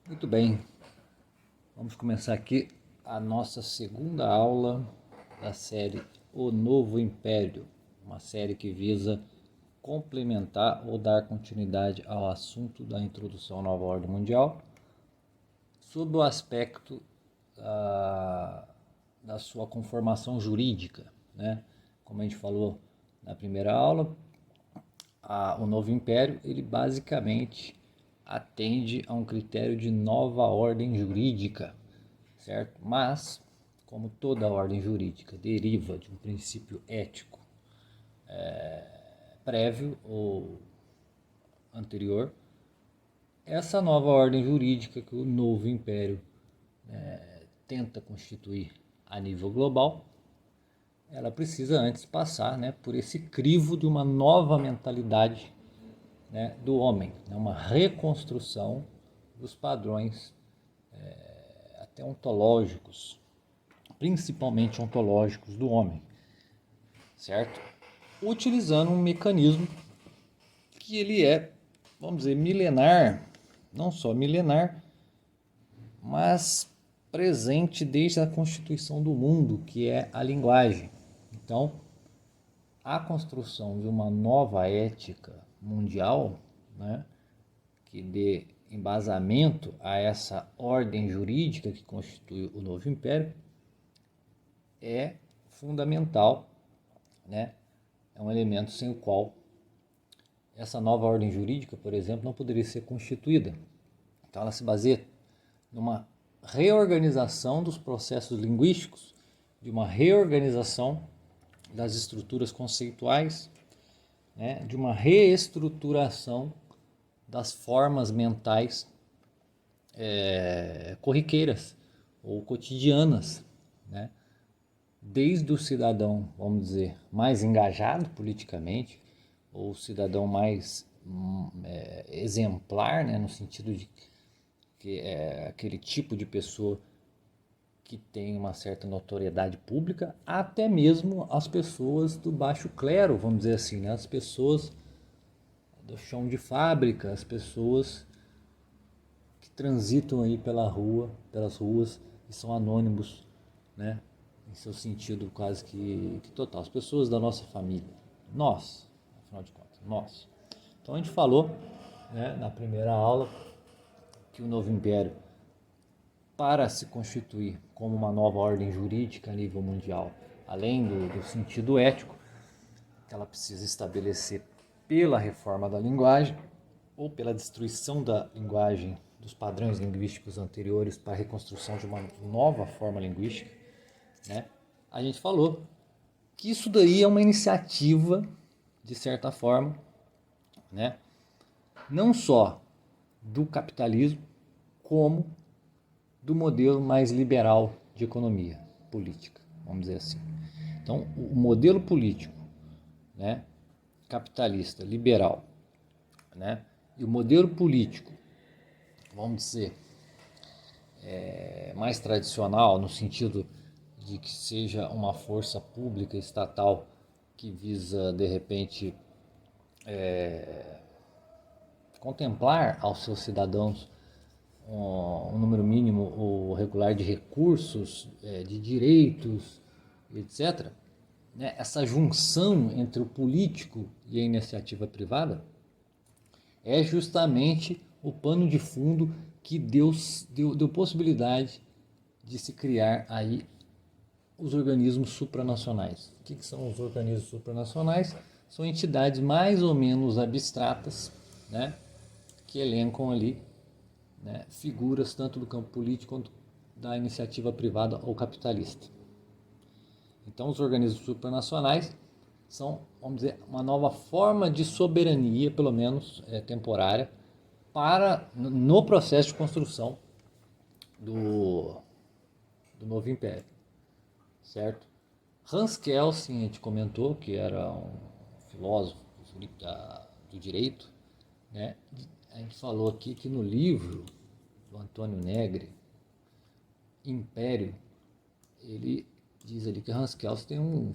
Muito bem, vamos começar aqui a nossa segunda aula da série O Novo Império, uma série que visa complementar ou dar continuidade ao assunto da introdução à nova ordem mundial, sob o aspecto da sua conformação jurídica, né? Como a gente falou na primeira aula, o Novo Império ele basicamente atende a um critério de nova ordem jurídica, certo? Mas, como toda ordem jurídica deriva de um princípio ético prévio ou anterior, essa nova ordem jurídica que o novo império tenta constituir a nível global, ela precisa antes passar, por esse crivo de uma nova mentalidade, do homem, uma reconstrução dos padrões até ontológicos, principalmente ontológicos do homem, certo? Utilizando um mecanismo que ele é, vamos dizer, milenar, não só milenar, mas presente desde a constituição do mundo, que é a linguagem. Então, a construção de uma nova ética mundial, que dê embasamento a essa ordem jurídica que constitui o novo império, é fundamental, é um elemento sem o qual essa nova ordem jurídica, por exemplo, não poderia ser constituída. Então ela se baseia numa reorganização dos processos linguísticos, de uma reorganização das estruturas conceituais, de uma reestruturação das formas mentais corriqueiras ou cotidianas, desde o cidadão, vamos dizer, mais engajado politicamente, ou o cidadão mais exemplar, no sentido de que é aquele tipo de pessoa que tem uma certa notoriedade pública, até mesmo as pessoas do baixo clero, vamos dizer assim, as pessoas do chão de fábrica, as pessoas que transitam aí pelas ruas e são anônimos, em seu sentido quase que total, as pessoas da nossa família, nós, afinal de contas, nós. Então a gente falou, na primeira aula, que o novo império, para se constituir como uma nova ordem jurídica a nível mundial, além do sentido ético, ela precisa estabelecer pela reforma da linguagem ou pela destruição da linguagem, dos padrões linguísticos anteriores para a reconstrução de uma nova forma linguística, a gente falou que isso daí é uma iniciativa, de certa forma, não só do capitalismo, como do modelo mais liberal de economia política, vamos dizer assim. Então, o modelo político, capitalista, liberal, e o modelo político, vamos dizer, mais tradicional, no sentido de que seja uma força pública estatal que visa, de repente, contemplar aos seus cidadãos um número mínimo ou regular de recursos, de direitos, etc., essa junção entre o político e a iniciativa privada é justamente o pano de fundo que deu possibilidade de se criar aí os organismos supranacionais. O que são os organismos supranacionais? São entidades mais ou menos abstratas, que elencam ali figuras tanto do campo político quanto da iniciativa privada ou capitalista. Então, os organismos supranacionais são, vamos dizer, uma nova forma de soberania, pelo menos temporária, no processo de construção do novo império, certo? Hans Kelsen, a gente comentou, que era um filósofo do direito, a gente falou aqui que no livro do Antônio Negri, Império, ele diz ali que Hans Kelsen tem um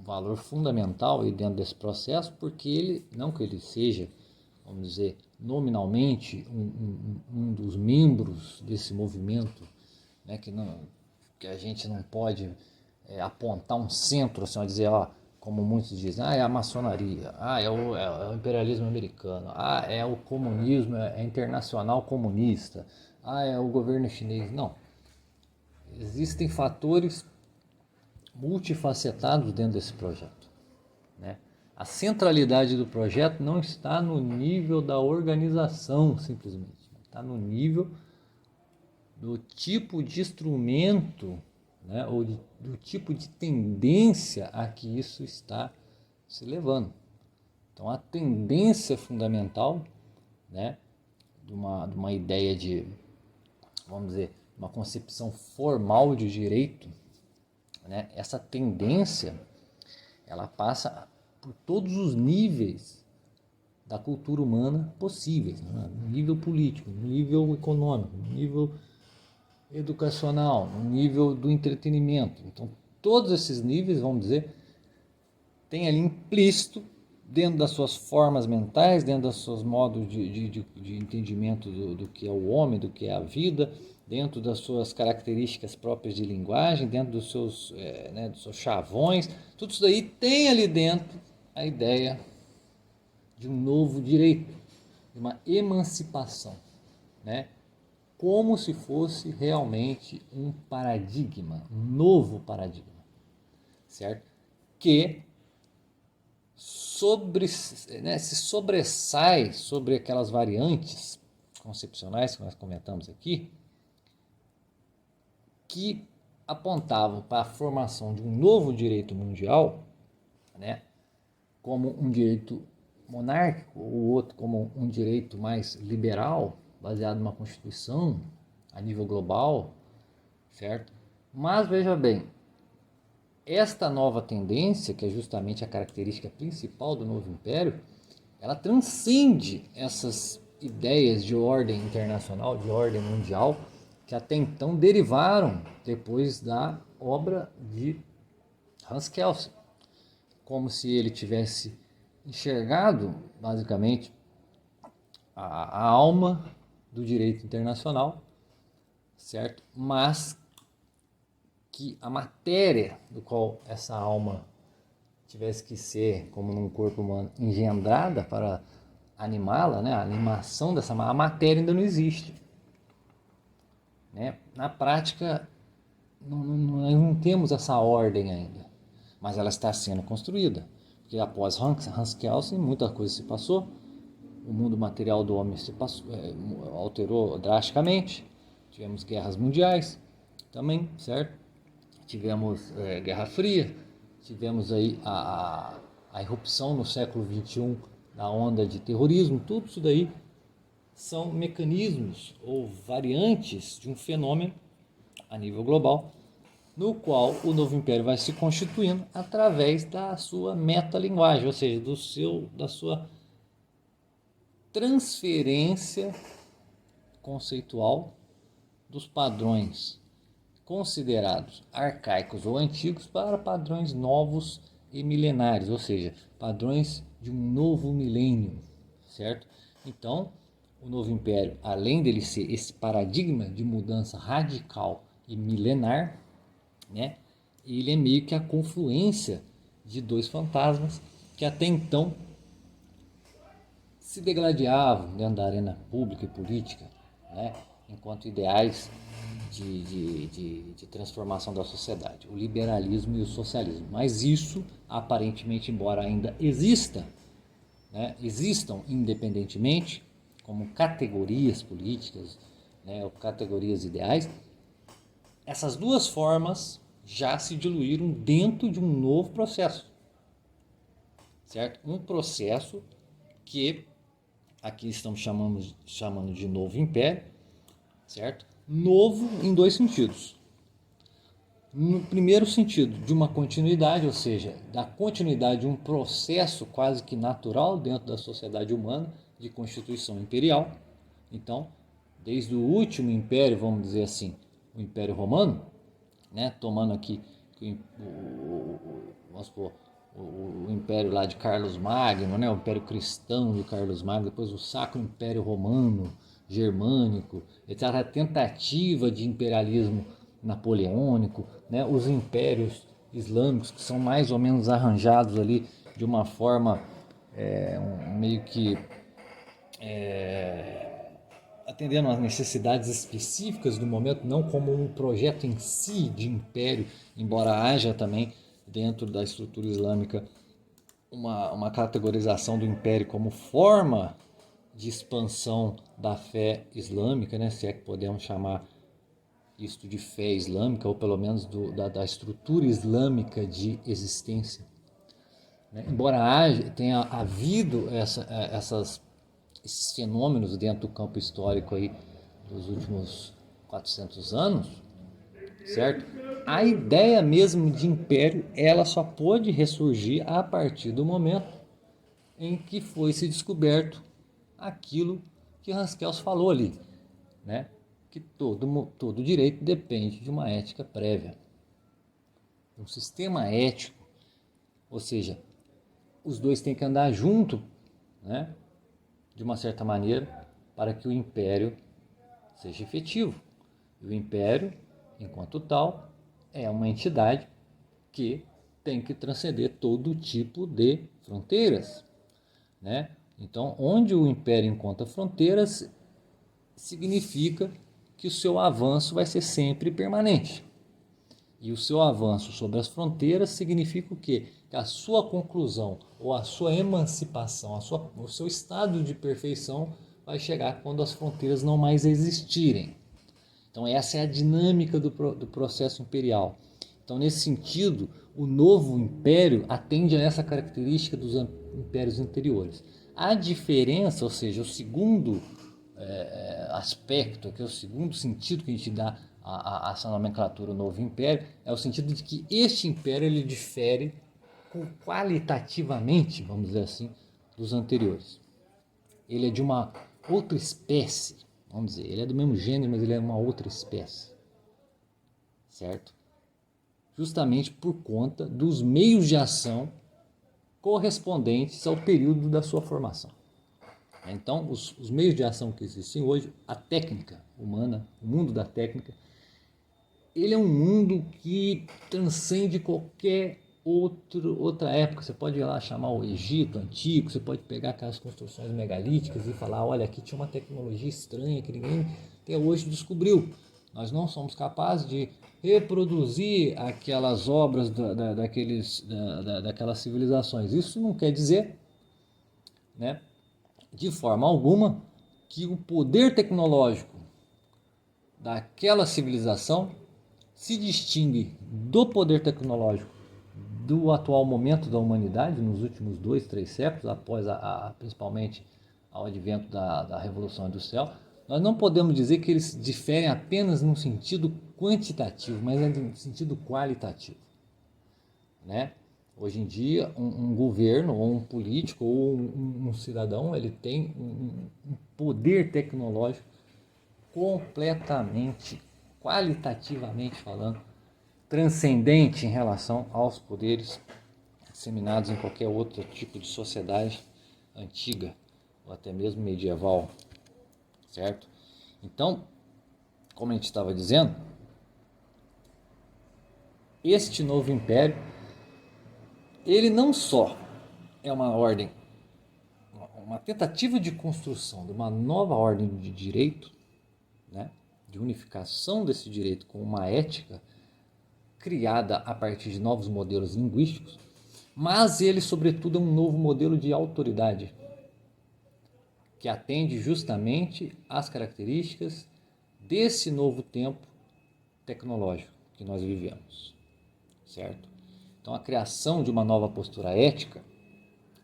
valor fundamental aí dentro desse processo, porque ele, não que ele seja vamos dizer, nominalmente, um dos membros desse movimento, né, que a gente não pode apontar um centro, assim, a dizer, ó, como muitos dizem, é a maçonaria, é o imperialismo americano, é o comunismo, é internacional comunista, é o governo chinês. Não. Existem fatores multifacetados dentro desse projeto, né? A centralidade do projeto não está no nível da organização, simplesmente. Está no nível do tipo de instrumento, né, ou do tipo de tendência a que isso está se levando. Então, a tendência fundamental, né, de uma ideia de, vamos dizer, uma concepção formal de direito, né, essa tendência, ela passa por todos os níveis da cultura humana possíveis, né? No nível político, no nível econômico, no nível educacional, no nível do entretenimento. Então, todos esses níveis, vamos dizer, tem ali implícito dentro das suas formas mentais, dentro dos seus modos de entendimento do que é o homem, do que é a vida, dentro das suas características próprias de linguagem, dentro dos seus chavões, tudo isso daí tem ali dentro a ideia de um novo direito, de uma emancipação, né? Como se fosse realmente um paradigma, um novo paradigma, certo? Que se sobressai sobre aquelas variantes concepcionais que nós comentamos aqui, que apontavam para a formação de um novo direito mundial, né, como um direito monárquico, ou outro como um direito mais liberal, baseado numa constituição a nível global, certo? Mas veja bem, esta nova tendência, que é justamente a característica principal do novo império, ela transcende essas ideias de ordem internacional, de ordem mundial, que até então derivaram depois da obra de Hans Kelsen, como se ele tivesse enxergado, basicamente, a alma do direito internacional, certo? Mas que a matéria do qual essa alma tivesse que ser, como num corpo humano, engendrada para animá-la, né? A animação a matéria ainda não existe, né? Na prática, nós não temos essa ordem ainda, mas ela está sendo construída, porque após Hans Kelsen muita coisa se passou, o mundo material do homem se alterou drasticamente, tivemos guerras mundiais também, certo? Tivemos Guerra Fria, tivemos aí a irrupção no século XXI da onda de terrorismo, tudo isso daí são mecanismos ou variantes de um fenômeno a nível global, no qual o novo império vai se constituindo através da sua metalinguagem, ou seja, da sua transferência conceitual dos padrões considerados arcaicos ou antigos para padrões novos e milenares, ou seja, padrões de um novo milênio, certo? Então, o novo império, além dele ser esse paradigma de mudança radical e milenar, né, ele é meio que a confluência de dois fantasmas que até então se degladiavam dentro da arena pública e política, né, enquanto ideais de transformação da sociedade, o liberalismo e o socialismo. Mas isso, aparentemente, embora ainda existam independentemente, como categorias políticas, né, ou categorias ideais, essas duas formas já se diluíram dentro de um novo processo, certo? Um processo que aqui estamos chamando de novo império, certo? Novo em dois sentidos. No primeiro sentido, de uma continuidade, ou seja, da continuidade de um processo quase que natural dentro da sociedade humana de constituição imperial. Então, desde o último império, vamos dizer assim, o Império Romano, né, tomando aqui, vamos supor, o Império lá de Carlos Magno, né? O Império Cristão de Carlos Magno, depois o Sacro Império Romano, Germânico, etc. A tentativa de imperialismo napoleônico, né? Os impérios islâmicos que são mais ou menos arranjados ali de uma forma meio que atendendo às necessidades específicas do momento, não como um projeto em si de império, embora haja também dentro da estrutura islâmica uma categorização do império como forma de expansão da fé islâmica, né, se é que podemos chamar isto de fé islâmica, ou pelo menos da estrutura islâmica de existência. Né? Embora tenha havido esses fenômenos dentro do campo histórico aí dos últimos 400 anos, certo? A ideia mesmo de império, ela só pôde ressurgir a partir do momento em que foi se descoberto aquilo que Raskels falou ali, né? Que todo direito depende de uma ética prévia, um sistema ético, ou seja, os dois têm que andar junto, né? De uma certa maneira, para que o império seja efetivo. E o império, enquanto tal, é uma entidade que tem que transcender todo tipo de fronteiras, né? Então, onde o império encontra fronteiras, significa que o seu avanço vai ser sempre permanente. E o seu avanço sobre as fronteiras significa o quê? Que a sua conclusão ou a sua emancipação, o seu estado de perfeição vai chegar quando as fronteiras não mais existirem. Então essa é a dinâmica do processo imperial. Então nesse sentido, o novo império atende a essa característica dos impérios anteriores. A diferença, ou seja, o segundo aspecto, que é o segundo sentido que a gente dá a essa nomenclatura, o novo império, é o sentido de que este império ele difere qualitativamente, vamos dizer assim, dos anteriores. Ele é de uma outra espécie, vamos dizer, ele é do mesmo gênero, mas ele é uma outra espécie, certo? Justamente por conta dos meios de ação correspondentes ao período da sua formação. Então, os meios de ação que existem hoje, a técnica humana, o mundo da técnica, ele é um mundo que transcende qualquer outra época. Você pode ir lá chamar o Egito antigo, você pode pegar aquelas construções megalíticas e falar, olha, aqui tinha uma tecnologia estranha que ninguém até hoje descobriu. Nós não somos capazes de reproduzir aquelas obras daquelas civilizações. Isso não quer dizer, né, de forma alguma, que o poder tecnológico daquela civilização se distingue do poder tecnológico do atual momento da humanidade, nos últimos 2, 3 séculos, após principalmente ao advento da Revolução Industrial. Nós não podemos dizer que eles diferem apenas no sentido quantitativo, mas no sentido qualitativo, né? Hoje em dia, um governo, ou um político, ou um cidadão, ele tem um poder tecnológico completamente, qualitativamente falando, transcendente em relação aos poderes disseminados em qualquer outro tipo de sociedade antiga, ou até mesmo medieval, certo? Então, como a gente estava dizendo, este novo império, ele não só é uma ordem, uma tentativa de construção de uma nova ordem de direito, né, de unificação desse direito com uma ética criada a partir de novos modelos linguísticos, mas ele, sobretudo, é um novo modelo de autoridade que atende justamente às características desse novo tempo tecnológico que nós vivemos, certo? Então, a criação de uma nova postura ética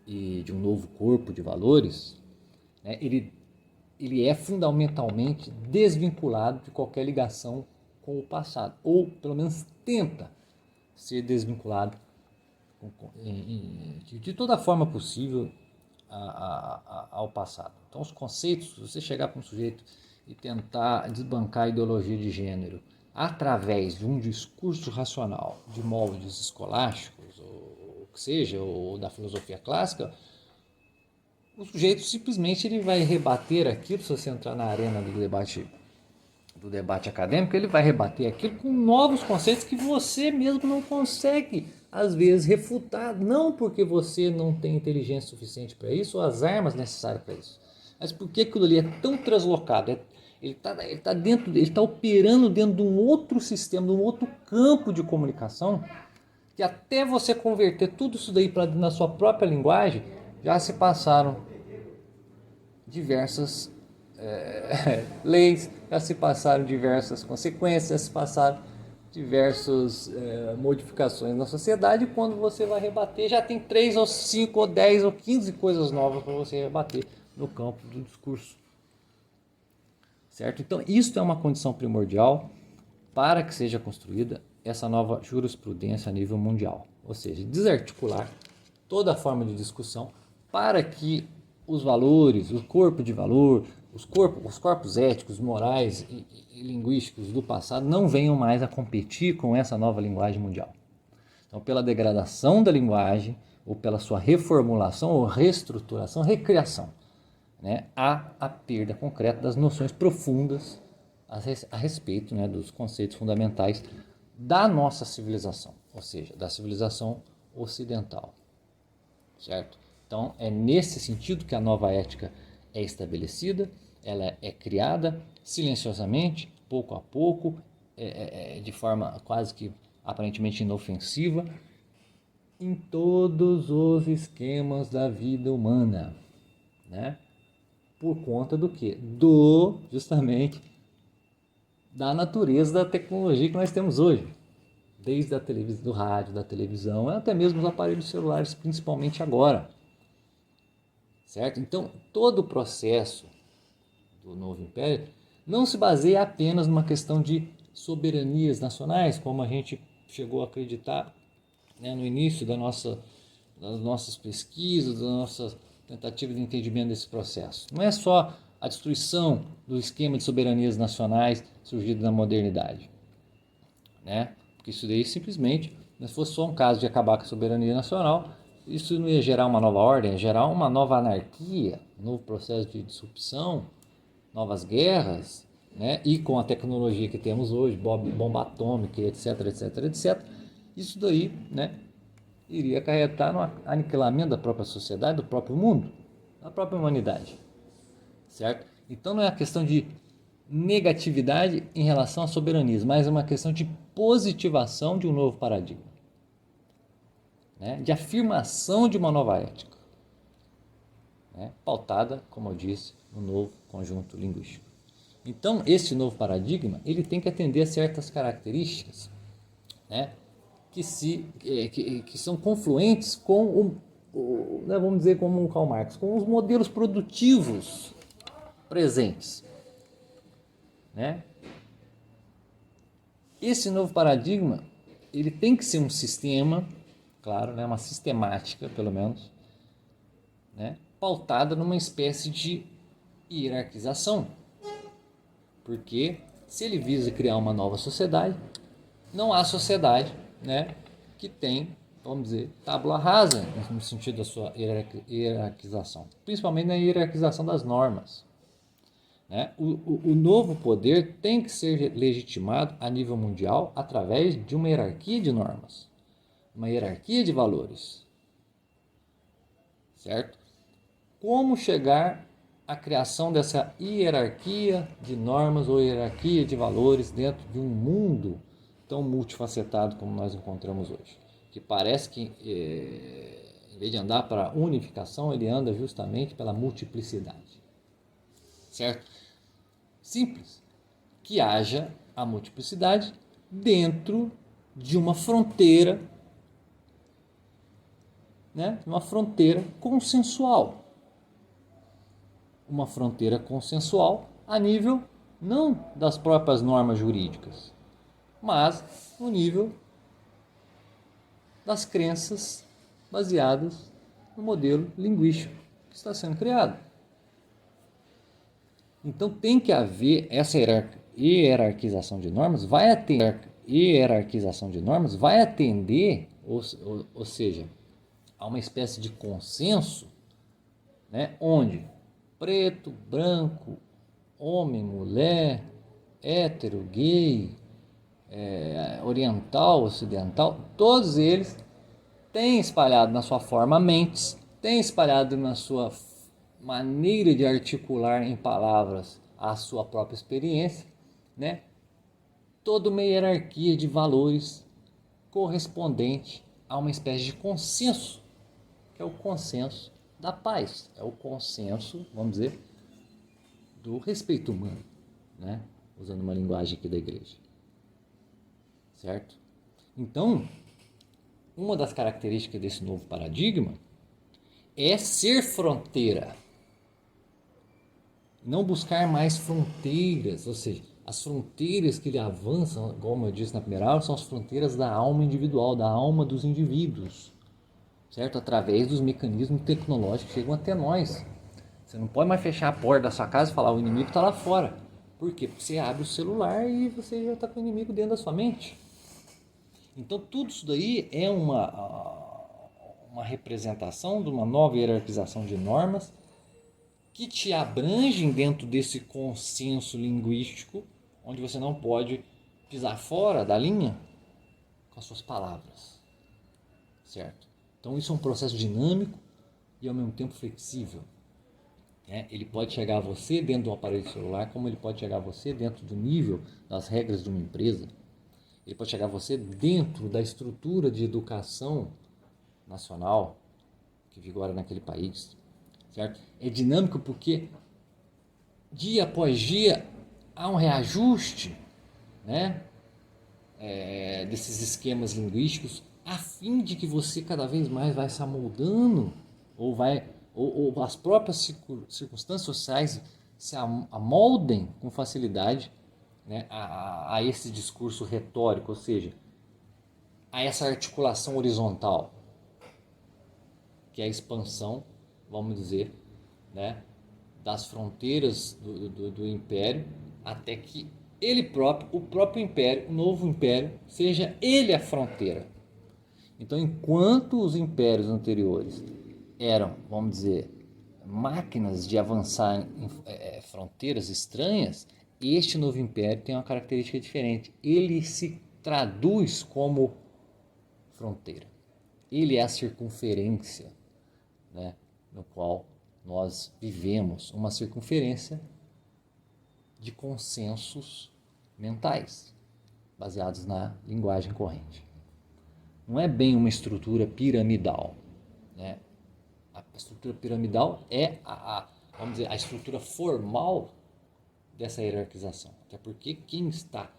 e de um novo corpo de valores, né, ele é fundamentalmente desvinculado de qualquer ligação com o passado, ou pelo menos tenta ser desvinculado de toda forma possível ao passado. Então, os conceitos, se você chegar para um sujeito e tentar desbancar a ideologia de gênero através de um discurso racional, de moldes escolásticos ou que seja, ou da filosofia clássica, o sujeito simplesmente ele vai rebater aquilo. Se você entrar na arena do debate acadêmico, ele vai rebater aquilo com novos conceitos que você mesmo não consegue, às vezes, refutar, não porque você não tem inteligência suficiente para isso ou as armas necessárias para isso, mas porque aquilo ali é tão translocado, ele está operando dentro de um outro sistema, de um outro campo de comunicação, que até você converter tudo isso daí na sua própria linguagem, já se passaram diversas leis, já se passaram diversas consequências, já se passaram diversas modificações na sociedade. E quando você vai rebater, já tem 3 ou 5 ou 10 ou 15 coisas novas para você rebater no campo do discurso. Certo? Então, isso é uma condição primordial para que seja construída essa nova jurisprudência a nível mundial. Ou seja, desarticular toda a forma de discussão para que os valores, o corpo de valor, os corpos éticos, morais e linguísticos do passado não venham mais a competir com essa nova linguagem mundial. Então, pela degradação da linguagem, ou pela sua reformulação, ou reestruturação, recriação, né, há a perda concreta das noções profundas a respeito, né, dos conceitos fundamentais da nossa civilização, ou seja, da civilização ocidental. Certo? Então, é nesse sentido que a nova ética é estabelecida, ela é criada silenciosamente, pouco a pouco, de forma quase que aparentemente inofensiva, em todos os esquemas da vida humana, né? Por conta do quê? Justamente, da natureza da tecnologia que nós temos hoje. Desde a televisão, do rádio, da televisão, até mesmo os aparelhos celulares, principalmente agora. Certo? Então, todo o processo do novo império não se baseia apenas numa questão de soberanias nacionais, como a gente chegou a acreditar, né, no início das nossas pesquisas, da nossa tentativa de entendimento desse processo. Não é só a destruição do esquema de soberanias nacionais surgido na modernidade, né? Porque isso daí simplesmente, se fosse só um caso de acabar com a soberania nacional, isso não ia gerar uma nova ordem, ia gerar uma nova anarquia, um novo processo de disrupção, novas guerras, né? E com a tecnologia que temos hoje, bomba atômica, etc, etc, etc, isso daí, né, iria acarretar no aniquilamento da própria sociedade, do próprio mundo, da própria humanidade. Certo? Então não é a questão de negatividade em relação à soberania, mas é uma questão de positivação de um novo paradigma, né? De afirmação de uma nova ética, né? Pautada, como eu disse, no novo conjunto linguístico. Então, esse novo paradigma ele tem que atender a certas características, né? que são confluentes com né, vamos dizer como o Karl Marx, com os modelos produtivos presentes, né? Esse novo paradigma ele tem que ser um sistema, claro, né, uma sistemática, pelo menos, né, pautada numa espécie de hierarquização, porque se ele visa criar uma nova sociedade, não há sociedade, né, que tem, vamos dizer, tábula rasa no sentido da sua hierarquização, principalmente na hierarquização das normas, né? O novo poder tem que ser legitimado a nível mundial através de uma hierarquia de normas, uma hierarquia de valores, certo? Como chegar à criação dessa hierarquia de normas ou hierarquia de valores dentro de um mundo tão multifacetado como nós encontramos hoje, que parece que em vez de andar para a unificação, ele anda justamente pela multiplicidade, certo? Simples, que haja a multiplicidade dentro de uma fronteira, né? Uma fronteira consensual, uma fronteira consensual a nível não das próprias normas jurídicas, mas no nível das crenças baseadas no modelo linguístico que está sendo criado. Então tem que haver essa hierarquização de normas, vai atender, ou seja, a uma espécie de consenso, né, onde preto, branco, homem, mulher, hétero, gay, oriental, ocidental, todos eles têm espalhado na sua forma mentes, têm espalhado na sua maneira de articular em palavras a sua própria experiência, né? Toda uma hierarquia de valores correspondente a uma espécie de consenso, que é o consenso da paz, é o consenso, vamos dizer, do respeito humano, né? Usando uma linguagem aqui da igreja, certo? Então, uma das características desse novo paradigma é ser fronteira, não buscar mais fronteiras, ou seja, as fronteiras que ele avança, como eu disse na primeira aula, são as fronteiras da alma individual, da alma dos indivíduos, certo? Através dos mecanismos tecnológicos que chegam até nós. Você não pode mais fechar a porta da sua casa e falar o inimigo está lá fora. Por quê? Porque você abre o celular e você já está com o inimigo dentro da sua mente. Então tudo isso daí é uma representação de uma nova hierarquização de normas que te abrangem dentro desse consenso linguístico, onde você não pode pisar fora da linha com as suas palavras, certo? Então isso é um processo dinâmico e ao mesmo tempo flexível. Ele pode chegar a você dentro do aparelho celular, como ele pode chegar a você dentro do nível das regras de uma empresa. Ele pode chegar a você dentro da estrutura de educação nacional que vigora naquele país, certo? É dinâmico porque dia após dia há um reajuste, né, desses esquemas linguísticos, a fim de que você cada vez mais vai se amoldando ou as próprias circunstâncias sociais se amoldem com facilidade, né, a esse discurso retórico, ou seja, a essa articulação horizontal, que é a expansão, vamos dizer, né, das fronteiras do império, até que ele próprio, o próprio império, o novo império, seja ele a fronteira. Então, enquanto os impérios anteriores eram, vamos dizer, máquinas de avançar em fronteiras estranhas, este novo império tem uma característica diferente. Ele se traduz como fronteira. Ele é a circunferência, né, no qual nós vivemos, uma circunferência de consensos mentais, baseados na linguagem corrente. Não é bem uma estrutura piramidal, né? A estrutura piramidal é vamos dizer, a estrutura formal dessa hierarquização. Até porque quem está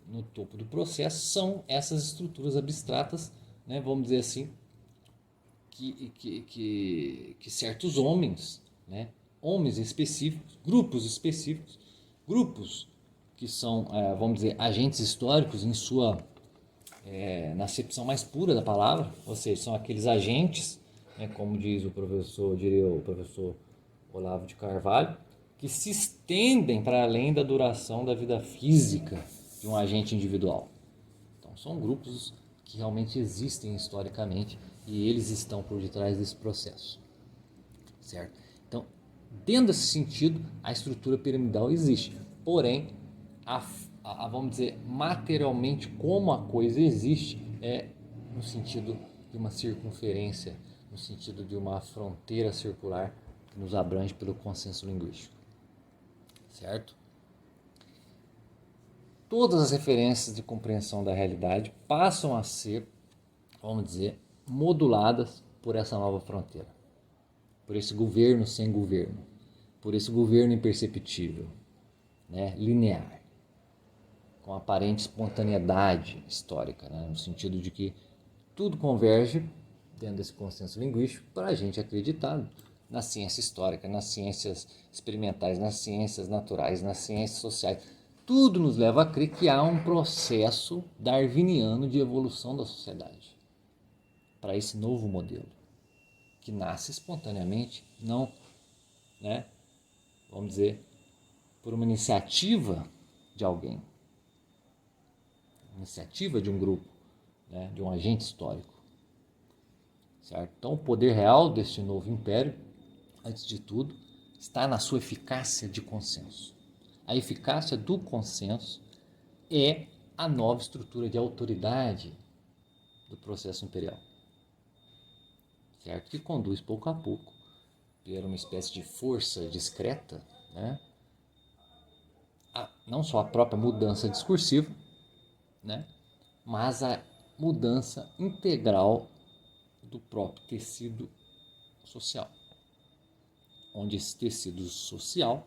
no topo do processo são essas estruturas abstratas, né? Vamos dizer assim, que certos homens, né? Homens específicos, grupos que são, vamos dizer, agentes históricos em sua na acepção mais pura da palavra, ou seja, são aqueles agentes, né, como diz o professor Olavo de Carvalho, que se estendem para além da duração da vida física de um agente individual. Então, são grupos que realmente existem historicamente e eles estão por detrás desse processo, certo? Então, dentro desse sentido, a estrutura piramidal existe, porém, vamos dizer, materialmente como a coisa existe é no sentido de uma circunferência, no sentido de uma fronteira circular que nos abrange pelo consenso linguístico, certo? Todas as referências de compreensão da realidade passam a ser, vamos dizer, moduladas por essa nova fronteira, por esse governo sem governo, por esse governo imperceptível, né, linear, com aparente espontaneidade histórica, né, no sentido de que tudo converge dentro desse consenso linguístico para a gente acreditar na ciência histórica, nas ciências experimentais, nas ciências naturais, nas ciências sociais. Tudo nos leva a crer que há um processo darwiniano de evolução da sociedade para esse novo modelo, que nasce espontaneamente, não, né, vamos dizer, por uma iniciativa de alguém, iniciativa de um grupo, né, de um agente histórico. certo? Então, o poder real deste novo império, antes de tudo, está na sua eficácia de consenso. A eficácia do consenso é a nova estrutura de autoridade do processo imperial, certo? Que conduz pouco a pouco, por uma espécie de força discreta, né? Não só a própria mudança discursiva, né? Mas a mudança integral do próprio tecido social, onde esse tecido social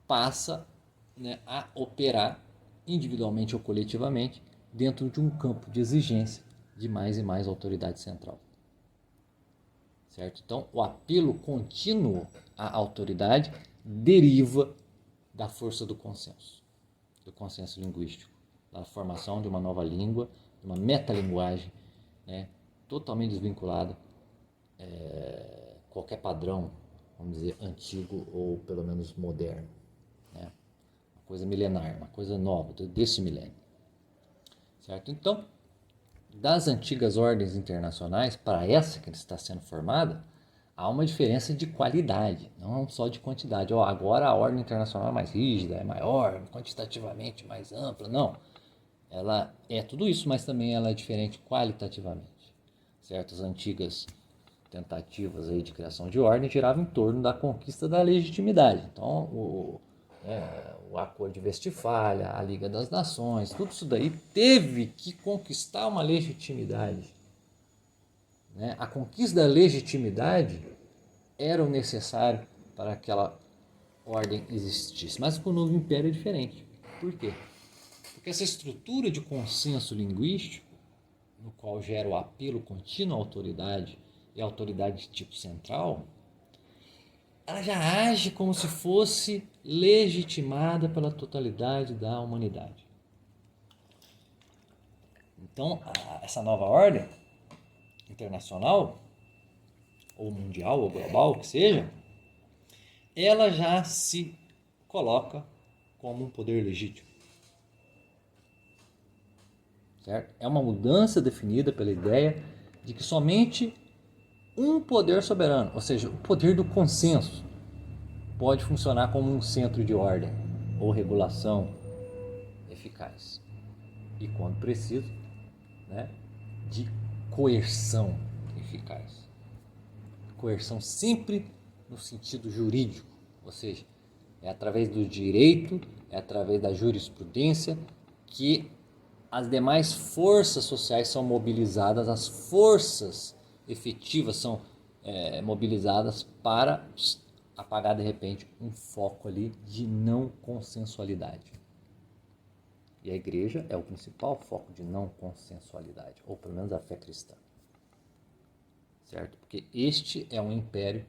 passa, né, a operar individualmente ou coletivamente dentro de um campo de exigência de mais e mais autoridade central. Certo? Então, o apelo contínuo à autoridade deriva da força do consenso linguístico, da formação de uma nova língua, de uma metalinguagem, né, totalmente desvinculada qualquer padrão, vamos dizer, antigo ou pelo menos moderno, né? Uma coisa milenar, uma coisa nova, desse milênio. Certo? Então, das antigas ordens internacionais para essa que está sendo formada, há uma diferença de qualidade, não só de quantidade. Agora a ordem internacional é mais rígida, é maior, quantitativamente mais ampla. Não, ela é tudo isso, mas também ela é diferente qualitativamente. Certas antigas tentativas aí de criação de ordem giravam em torno da conquista da legitimidade. Então, o Acordo de Westfália, a Liga das Nações, tudo isso daí teve que conquistar uma legitimidade. Né? A conquista da legitimidade era o necessário para que aquela ordem existisse. Mas com o novo império é diferente. Por quê? Porque essa estrutura de consenso linguístico, no qual gera o apelo contínuo à autoridade e à autoridade de tipo central, ela já age como se fosse legitimada pela totalidade da humanidade. Então, essa nova ordem internacional, ou mundial, ou global, que seja, ela já se coloca como um poder legítimo. Certo? É uma mudança definida pela ideia de que somente um poder soberano, ou seja, o poder do consenso, pode funcionar como um centro de ordem ou regulação eficaz. E quando preciso, né, de coerção eficaz. Coerção sempre no sentido jurídico, ou seja, é através do direito, é através da jurisprudência que as demais forças sociais são mobilizadas, as forças efetivas são mobilizadas para apagar de repente um foco ali de não consensualidade. E a igreja é o principal foco de não consensualidade, ou pelo menos a fé cristã. Certo? Porque este é um império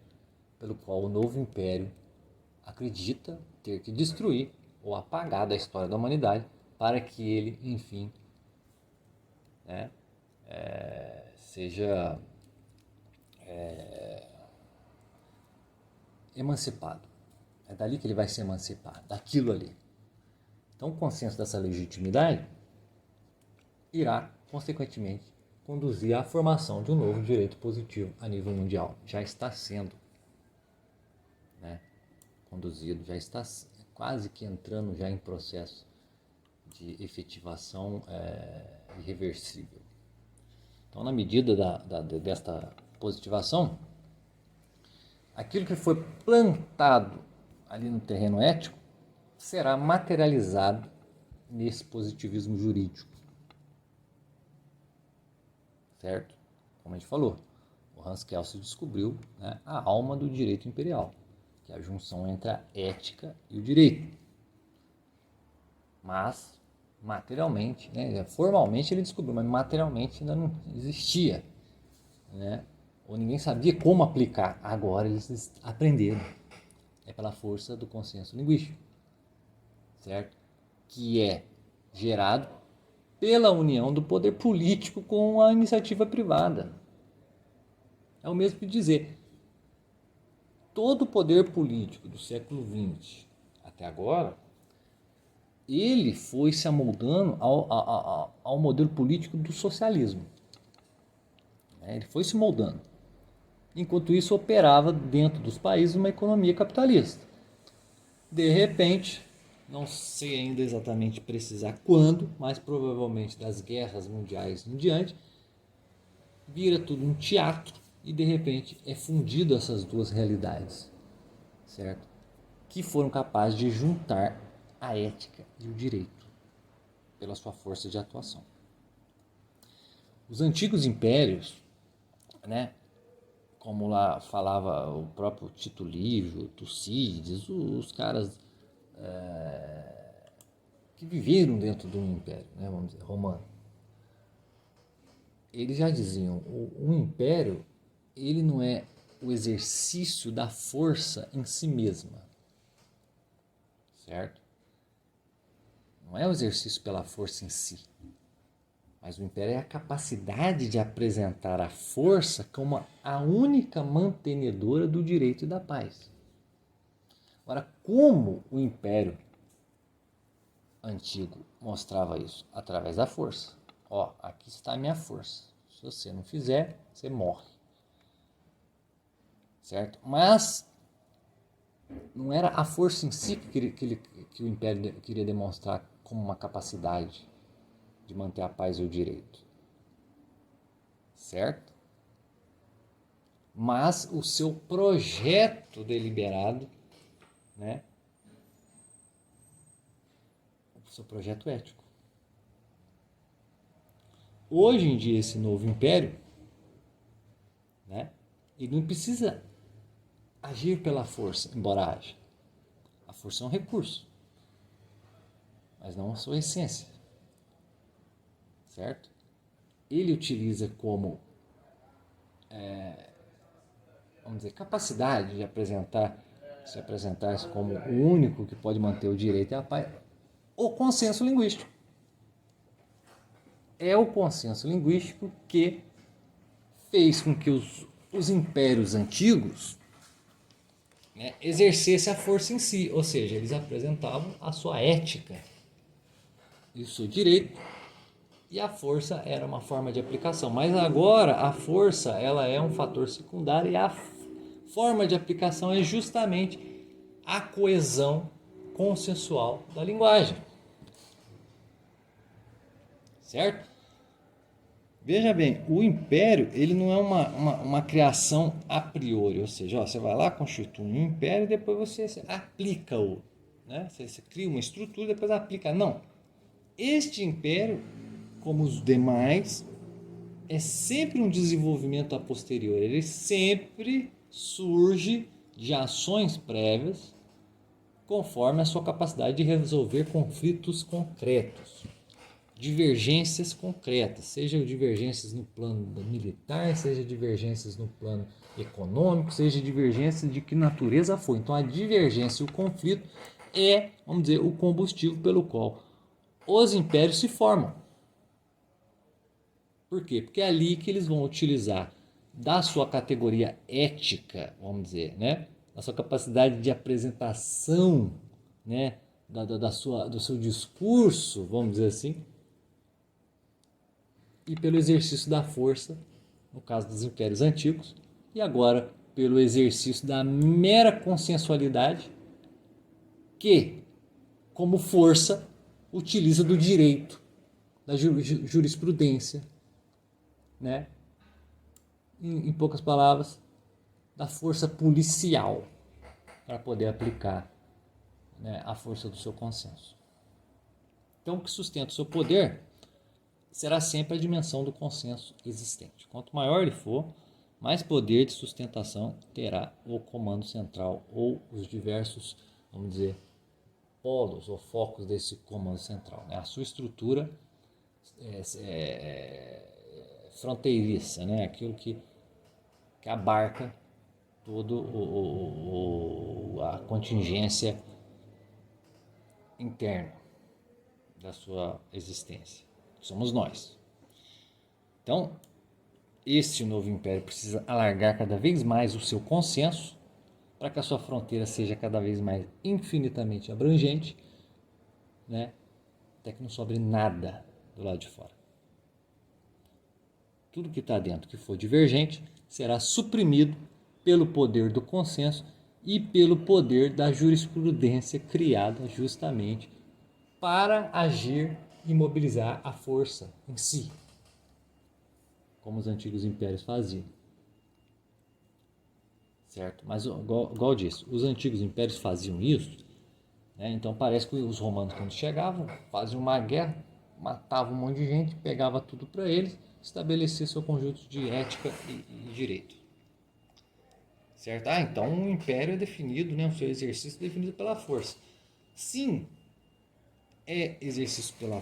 pelo qual o novo império acredita ter que destruir ou apagar da história da humanidade para que ele, enfim, né, seja emancipado. É dali que ele vai se emancipar, daquilo ali. Então, o consenso dessa legitimidade irá, consequentemente, conduzir à formação de um novo direito positivo a nível mundial. Já está sendo, né, conduzido, já está quase que entrando já em processo de efetivação irreversível. Então, na medida desta positivação, aquilo que foi plantado ali no terreno ético será materializado nesse positivismo jurídico. Certo? Como a gente falou, o Hans Kelsen descobriu, né, a alma do direito imperial, que é a junção entre a ética e o direito. Mas, materialmente, né, formalmente ele descobriu, mas materialmente ainda não existia, né? Ou ninguém sabia como aplicar. Agora eles aprenderam. É pela força do consenso linguístico, certo? Que é gerado pela união do poder político com a iniciativa privada. É o mesmo que dizer, todo o poder político do século XX até agora, ele foi se amoldando ao modelo político do socialismo. Ele foi se moldando. Enquanto isso, operava dentro dos países uma economia capitalista. De repente, não sei ainda exatamente precisar quando, mas provavelmente das guerras mundiais em diante, vira tudo um teatro e de repente é fundido essas duas realidades, certo? Que foram capazes de juntar a ética e o direito pela sua força de atuação. Os antigos impérios, né, como lá falava o próprio Tito Livio, Tucídides, os caras que viveram dentro de um império, né, vamos dizer, romano, eles já diziam, o império ele não é o exercício da força em si mesma, certo? Não é o exercício pela força em si, mas o império é a capacidade de apresentar a força como a única mantenedora do direito e da paz. Agora, como o império antigo mostrava isso? Através da força. Ó, aqui está a minha força. Se você não fizer, você morre. Certo? Mas não era a força em si que o império queria demonstrar como uma capacidade de manter a paz e o direito. Certo? Mas o seu projeto deliberado, né? O seu projeto ético. Hoje em dia, esse novo império, né? Ele não precisa agir pela força, embora haja. A força é um recurso, mas não a sua essência. Certo? Ele utiliza como vamos dizer, capacidade de se apresentar como o único que pode manter o direito e a paz, o consenso linguístico. É o consenso linguístico que fez com que os impérios antigos, né, exercessem a força em si, ou seja, eles apresentavam a sua ética e o seu direito, e a força era uma forma de aplicação. Mas agora a força ela é um fator secundário e a forma de aplicação é justamente a coesão consensual da linguagem. Certo? Veja bem, o império ele não é uma criação a priori, ou seja, ó, você vai lá, constitui um império e depois você aplica-o. Né? Você cria uma estrutura e depois aplica. Não. Este império, como os demais, é sempre um desenvolvimento a posterior. Ele sempre surge de ações prévias conforme a sua capacidade de resolver conflitos concretos, divergências concretas, seja divergências no plano militar, seja divergências no plano econômico, seja divergências de que natureza for. Então a divergência e o conflito é, vamos dizer, o combustível pelo qual os impérios se formam. Por quê? Porque é ali que eles vão utilizar da sua categoria ética, vamos dizer, né? Da sua capacidade de apresentação, né? Do seu discurso, vamos dizer assim, e pelo exercício da força, no caso dos impérios antigos, e agora pelo exercício da mera consensualidade, que, como força, utiliza do direito, da jurisprudência, né? Em poucas palavras, da força policial para poder aplicar, né, a força do seu consenso. Então, o que sustenta o seu poder será sempre a dimensão do consenso existente. Quanto maior ele for, mais poder de sustentação terá o comando central ou os diversos, vamos dizer, polos ou focos desse comando central. Né? A sua estrutura fronteiriça, né? Aquilo que abarca toda a contingência interna da sua existência. Somos nós. Então, este novo império precisa alargar cada vez mais o seu consenso para que a sua fronteira seja cada vez mais infinitamente abrangente, né? Até que não sobre nada do lado de fora. Tudo que está dentro que for divergente será suprimido pelo poder do consenso e pelo poder da jurisprudência criada justamente para agir e mobilizar a força em si, como os antigos impérios faziam. Certo? Mas, igual eu disse, os antigos impérios faziam isso, né? Então parece que os romanos, quando chegavam, faziam uma guerra, matavam um monte de gente, pegava tudo para eles, estabelecia seu conjunto de ética e direito. Certo? Então um império é definido, né? O seu exercício é definido pela força. Sim, é exercido pela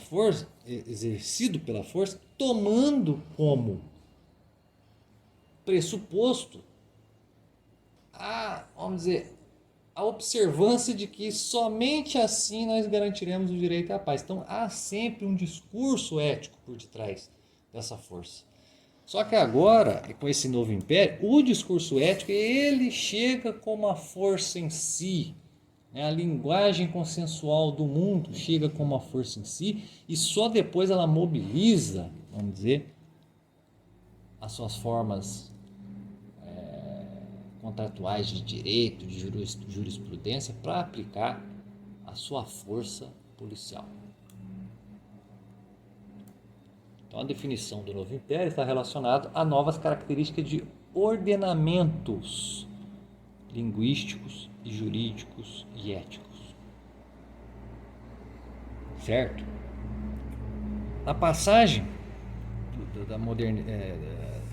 força, tomando como pressuposto vamos dizer, a observância de que somente assim nós garantiremos o direito à paz. Então há sempre um discurso ético por detrás dessa força. Só que agora, com esse novo império, o discurso ético ele chega como a força em si. Né? A linguagem consensual do mundo chega como uma força em si e só depois ela mobiliza, vamos dizer, as suas formas contratuais de direito, de jurisprudência, para aplicar a sua força policial. Então, a definição do novo império está relacionada a novas características de ordenamentos linguísticos e jurídicos e éticos. Certo? Na passagem da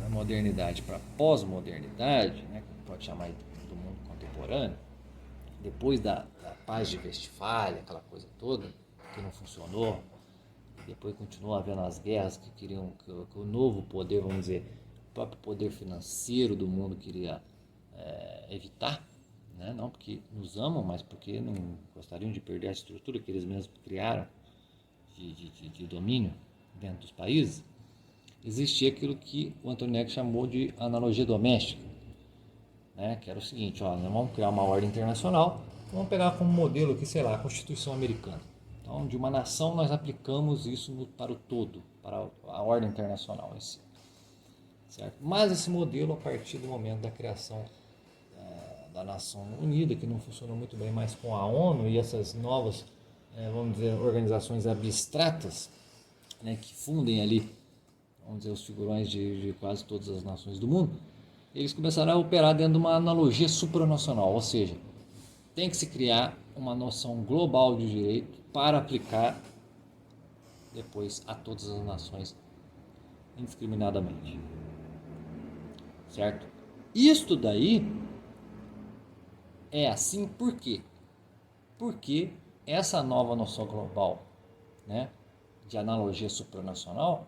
modernidade para a pós-modernidade, né, pode chamar do mundo contemporâneo, depois da paz de Westfália, aquela coisa toda, que não funcionou, depois continuou havendo as guerras que queriam que o novo poder, vamos dizer, o próprio poder financeiro do mundo queria evitar, né? Não porque nos amam, mas porque não gostariam de perder a estrutura que eles mesmos criaram de domínio dentro dos países. Existia aquilo que o Antonioni chamou de analogia doméstica, né? Que era o seguinte, nós vamos criar uma ordem internacional, vamos pegar como modelo aqui, sei lá, a Constituição Americana. Então, de uma nação nós aplicamos isso para o todo, para a ordem internacional em si. Certo? Mas esse modelo, a partir do momento da criação da Nação Unida, que não funcionou muito bem mais com a ONU e essas novas, vamos dizer, organizações abstratas, né, que fundem ali, vamos dizer, os figurões de quase todas as nações do mundo, eles começaram a operar dentro de uma analogia supranacional, ou seja, tem que se criar uma noção global de direito para aplicar depois a todas as nações indiscriminadamente. Certo? Isto daí é assim por quê? Porque essa nova noção global, né, de analogia supranacional,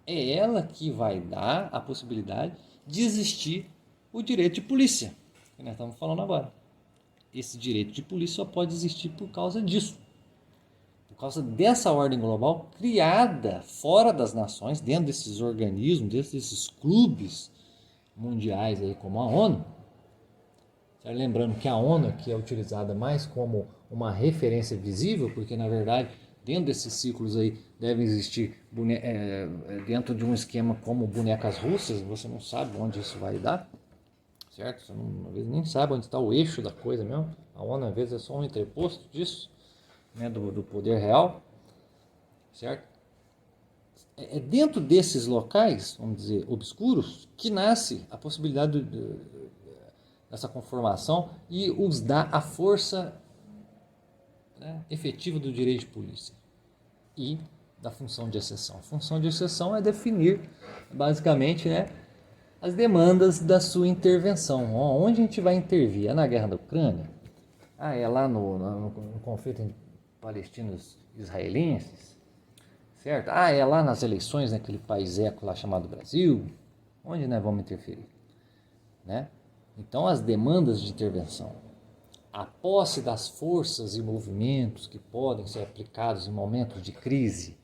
é ela que vai dar a possibilidade de existir o direito de polícia, que nós estamos falando agora. Esse direito de polícia só pode existir por causa disso. Por causa dessa ordem global criada fora das nações, dentro desses organismos, dentro desses clubes mundiais aí como a ONU. Lembrando que a ONU aqui é utilizada mais como uma referência visível, porque na verdade dentro desses ciclos aí devem existir dentro de um esquema como bonecas russas, você não sabe onde isso vai dar, certo? Você não, às vezes nem sabe onde está o eixo da coisa mesmo. A ONU às vezes é só um interposto disso, né, do poder real, certo? É dentro desses locais, vamos dizer, obscuros, que nasce a possibilidade dessa conformação e os dá a força, né, efetiva do direito de polícia e da função de exceção. A função de exceção é definir, basicamente, né, as demandas da sua intervenção. Onde a gente vai intervir? É na guerra da Ucrânia? É lá no conflito entre palestinos e israelenses? Certo? É lá nas eleições naquele país eco lá chamado Brasil? Onde nós vamos interferir? Né? Então, as demandas de intervenção, a posse das forças e movimentos que podem ser aplicados em momentos de crise,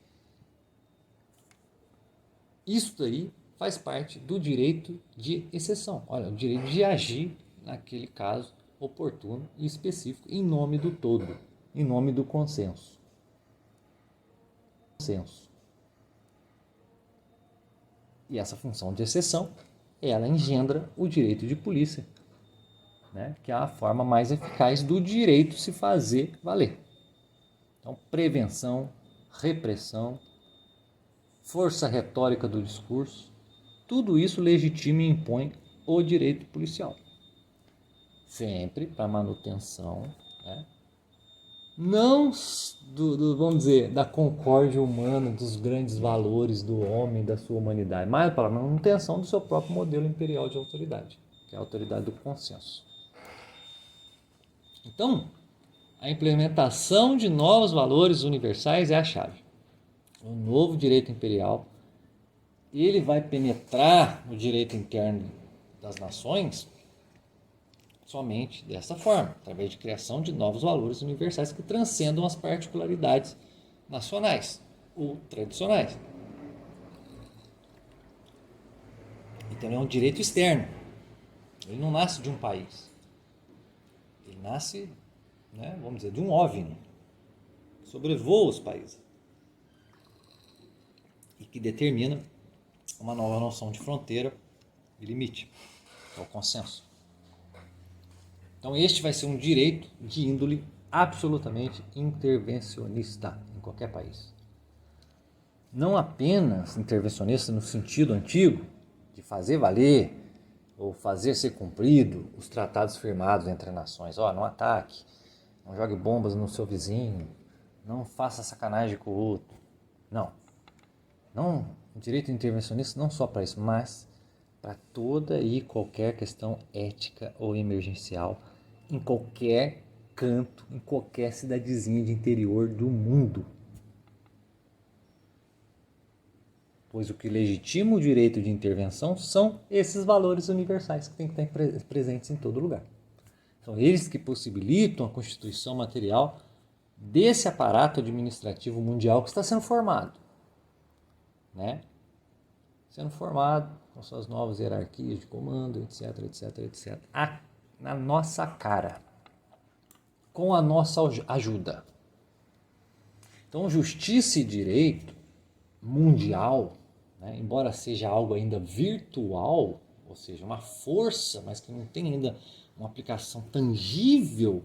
isso daí faz parte do direito de exceção. Olha, o direito de agir naquele caso oportuno e específico em nome do todo, em nome do consenso. E essa função de exceção, ela engendra o direito de polícia, né? Que é a forma mais eficaz do direito se fazer valer. Então, prevenção, repressão, força retórica do discurso, tudo isso legitima e impõe o direito policial. Sempre para manutenção, né? Não vamos dizer, da concórdia humana, dos grandes valores do homem, da sua humanidade, mas para a manutenção do seu próprio modelo imperial de autoridade, que é a autoridade do consenso. Então, a implementação de novos valores universais é a chave. O novo direito imperial, ele vai penetrar no direito interno das nações somente dessa forma, através de criação de novos valores universais que transcendam as particularidades nacionais ou tradicionais. Então, é um direito externo. Ele não nasce de um país. Ele nasce, né, vamos dizer, de um OVNI que sobrevoa os países e que determina uma nova noção de fronteira e limite, que é o consenso. Então, este vai ser um direito de índole absolutamente intervencionista em qualquer país. Não apenas intervencionista no sentido antigo de fazer valer ou fazer ser cumprido os tratados firmados entre nações. Não ataque, não jogue bombas no seu vizinho, não faça sacanagem com o outro. Não. Direito intervencionista não só para isso, mas para toda e qualquer questão ética ou emergencial em qualquer canto, em qualquer cidadezinha de interior do mundo. Pois o que legitima o direito de intervenção são esses valores universais que têm que estar presentes em todo lugar. São eles que possibilitam a constituição material desse aparato administrativo mundial que está sendo formado, né? Sendo formado com suas novas hierarquias de comando, etc, etc, etc. Na nossa cara, com a nossa ajuda. Então, justiça e direito mundial, né, embora seja algo ainda virtual, ou seja, uma força, mas que não tem ainda uma aplicação tangível,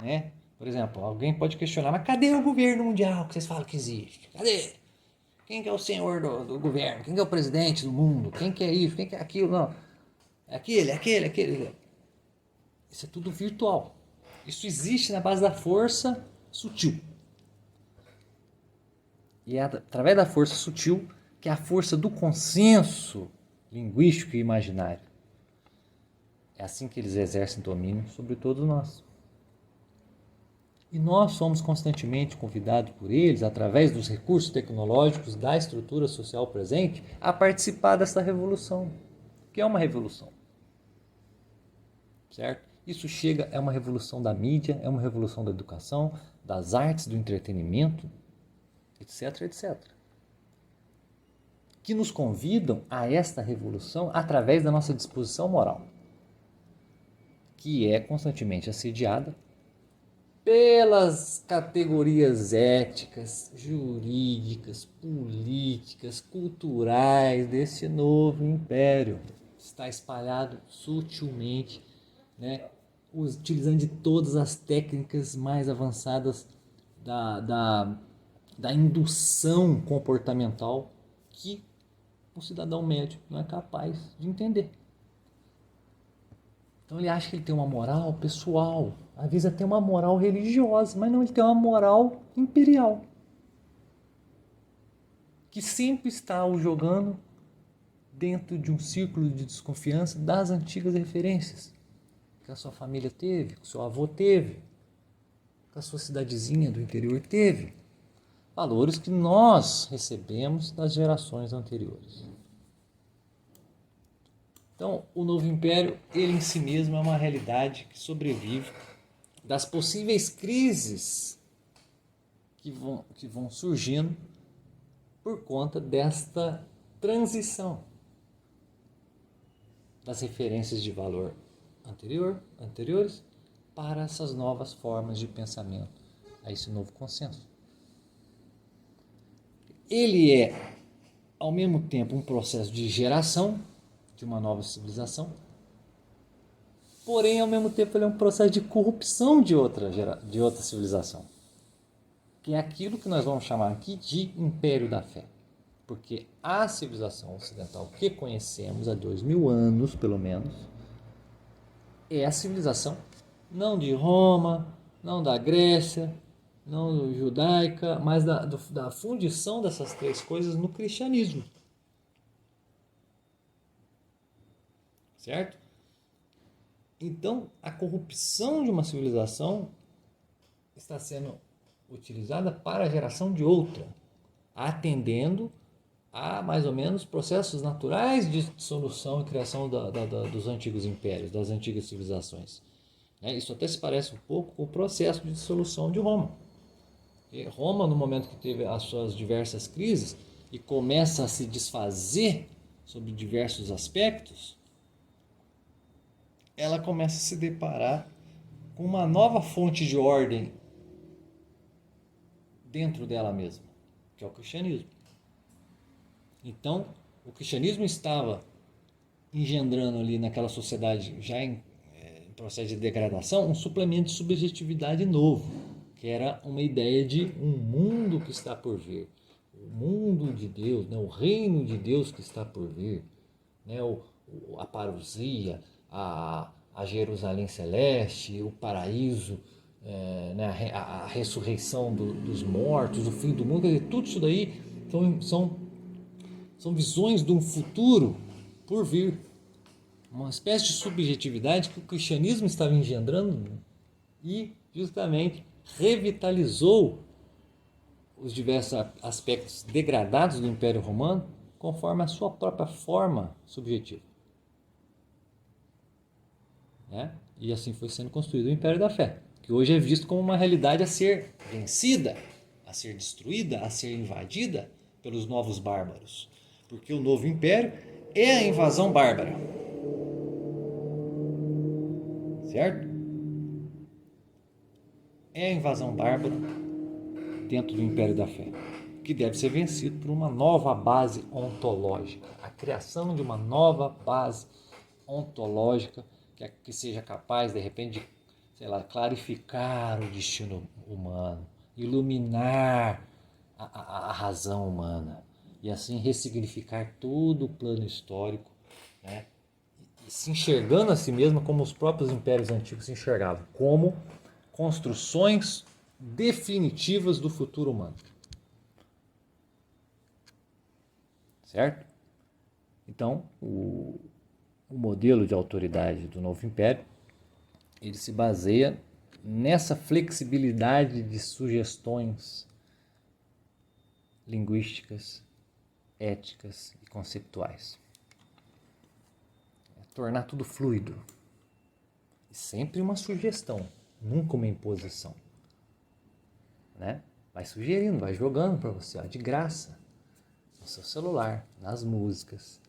né? Por exemplo, alguém pode questionar, mas cadê o governo mundial que vocês falam que existe? Cadê? Quem que é o senhor do governo? Quem que é o presidente do mundo? Quem que é isso? Quem que é aquilo? Não. É aquele. Isso é tudo virtual. Isso existe na base da força sutil. E é através da força sutil que é a força do consenso linguístico e imaginário. É assim que eles exercem domínio sobre todos nós. E nós somos constantemente convidados por eles, através dos recursos tecnológicos da estrutura social presente, a participar dessa revolução, que é uma revolução. Certo? Isso é uma revolução da mídia, é uma revolução da educação, das artes, do entretenimento, etc, etc. Que nos convidam a esta revolução através da nossa disposição moral, que é constantemente assediada pelas categorias éticas, jurídicas, políticas, culturais desse novo império. Está espalhado sutilmente, né, utilizando de todas as técnicas mais avançadas da indução comportamental que o cidadão médio não é capaz de entender. Então ele acha que ele tem uma moral pessoal, às vezes até uma moral religiosa, mas não, ele tem uma moral imperial, que sempre está o jogando dentro de um círculo de desconfiança das antigas referências que a sua família teve, que o seu avô teve, que a sua cidadezinha do interior teve. Valores que nós recebemos das gerações anteriores. Então, o novo império, ele em si mesmo é uma realidade que sobrevive das possíveis crises que vão surgindo por conta desta transição das referências de valor anteriores para essas novas formas de pensamento, a esse novo consenso. Ele é, ao mesmo tempo, um processo de geração de uma nova civilização, porém, ao mesmo tempo, ele é um processo de corrupção de outra civilização, que é aquilo que nós vamos chamar aqui de Império da Fé. Porque a civilização ocidental que conhecemos há 2000 anos, pelo menos, é a civilização não de Roma, não da Grécia, não judaica, mas da fundição dessas três coisas no cristianismo. Certo? Então, a corrupção de uma civilização está sendo utilizada para a geração de outra, atendendo a mais ou menos processos naturais de dissolução e criação dos antigos impérios, das antigas civilizações. Isso até se parece um pouco com o processo de dissolução de Roma. E Roma, no momento que teve as suas diversas crises e começa a se desfazer sobre diversos aspectos, ela começa a se deparar com uma nova fonte de ordem dentro dela mesma, que é o cristianismo. Então, o cristianismo estava engendrando ali naquela sociedade já em processo de degradação um suplemento de subjetividade novo, que era uma ideia de um mundo que está por vir, o mundo de Deus, o reino de Deus que está por vir, a parousia, a Jerusalém Celeste, o paraíso, a ressurreição dos mortos, o fim do mundo. Quer dizer, tudo isso daí são visões de um futuro por vir. Uma espécie de subjetividade que o cristianismo estava engendrando e justamente revitalizou os diversos aspectos degradados do Império Romano conforme a sua própria forma subjetiva. E assim foi sendo construído o Império da Fé, que hoje é visto como uma realidade a ser vencida, a ser destruída, a ser invadida pelos novos bárbaros. Porque o novo Império é a invasão bárbara. Certo? É a invasão bárbara dentro do Império da Fé, que deve ser vencido por uma nova base ontológica, a criação de uma nova base ontológica que seja capaz, de repente, clarificar o destino humano, iluminar a razão humana e assim ressignificar todo o plano histórico, e se enxergando a si mesmo como os próprios impérios antigos se enxergavam, como construções definitivas do futuro humano. Certo? Então, o modelo de autoridade do novo império, ele se baseia nessa flexibilidade de sugestões linguísticas, éticas e conceituais. Tornar tudo fluido. E sempre uma sugestão, nunca uma imposição. Vai sugerindo, vai jogando para você, de graça, no seu celular, nas músicas,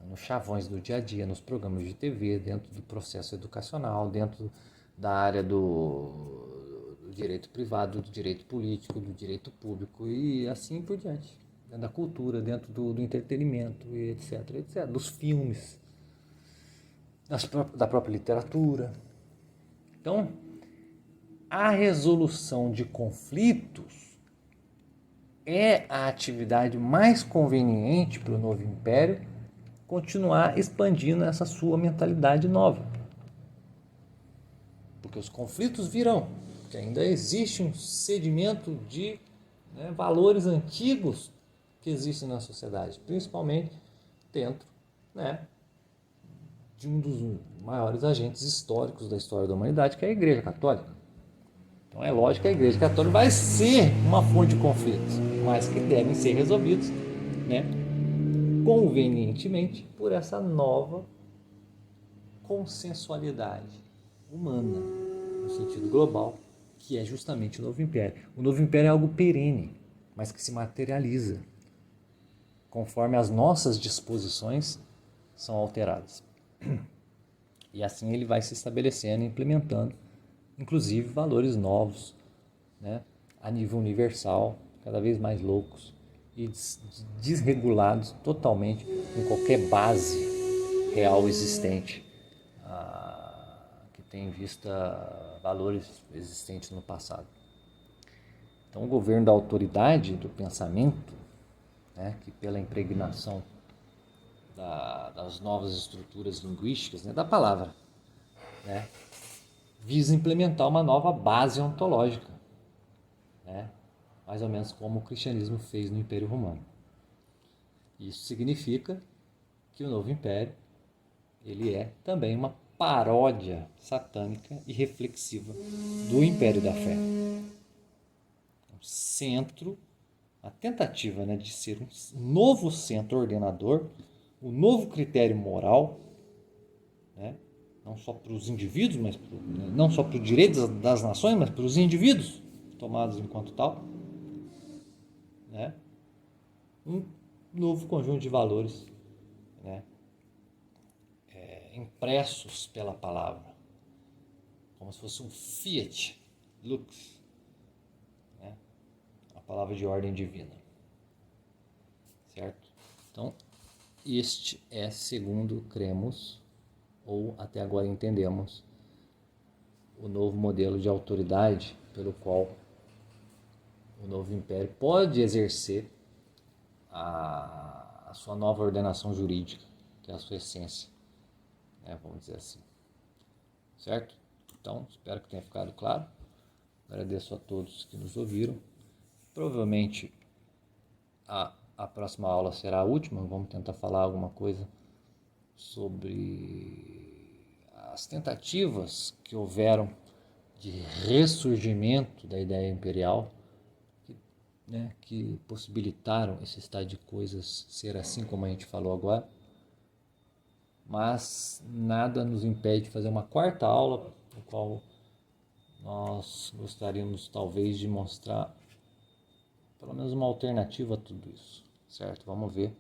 nos chavões do dia a dia, nos programas de TV, dentro do processo educacional, dentro da área do direito privado, do direito político, do direito público e assim por diante. Dentro da cultura, dentro do entretenimento, etc, etc. Dos filmes, da própria literatura. Então, a resolução de conflitos é a atividade mais conveniente para o novo império continuar expandindo essa sua mentalidade nova. Porque os conflitos virão, porque ainda existe um sedimento de valores antigos que existem na sociedade, principalmente dentro de um dos maiores agentes históricos da história da humanidade, que é a Igreja Católica. Então é lógico que a Igreja Católica vai ser uma fonte de conflitos, mas que devem ser resolvidos convenientemente por essa nova consensualidade humana, no sentido global, que é justamente o novo império. O novo império é algo perene, mas que se materializa conforme as nossas disposições são alteradas. E assim ele vai se estabelecendo e implementando, inclusive, valores novos, a nível universal, cada vez mais loucos e desregulados totalmente em qualquer base real existente tem em vista valores existentes no passado. Então, o governo da autoridade do pensamento, né, que pela impregnação das novas estruturas linguísticas, né, da palavra, né, visa implementar uma nova base ontológica, né, mais ou menos como o cristianismo fez no Império Romano. Isso significa que o novo império ele é também uma paródia satânica e reflexiva do Império da Fé. Um centro, a tentativa, né, de ser um novo centro ordenador, um novo critério moral, né, não só para os indivíduos, mas não só para os direitos das nações, mas para os indivíduos tomados enquanto tal, né, um novo conjunto de valores, né, impressos pela palavra, como se fosse um fiat lux, né, a palavra de ordem divina, certo? Então, este é, segundo cremos, ou até agora entendemos, o novo modelo de autoridade pelo qual o novo império pode exercer a sua nova ordenação jurídica, que é a sua essência, né, vamos dizer assim. Certo? Então, espero que tenha ficado claro. Agradeço a todos que nos ouviram. Provavelmente a próxima aula será a última. Vamos tentar falar alguma coisa sobre as tentativas que houveram de ressurgimento da ideia imperial, né, que possibilitaram esse estado de coisas ser assim como a gente falou agora. Mas nada nos impede de fazer uma quarta aula, no qual nós gostaríamos talvez de mostrar pelo menos uma alternativa a tudo isso, certo? Vamos ver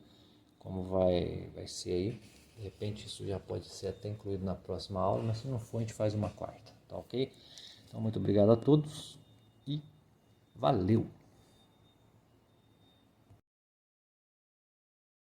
como vai ser aí. De repente isso já pode ser até incluído na próxima aula, mas se não for a gente faz uma quarta, tá ok? Então muito obrigado a todos e valeu!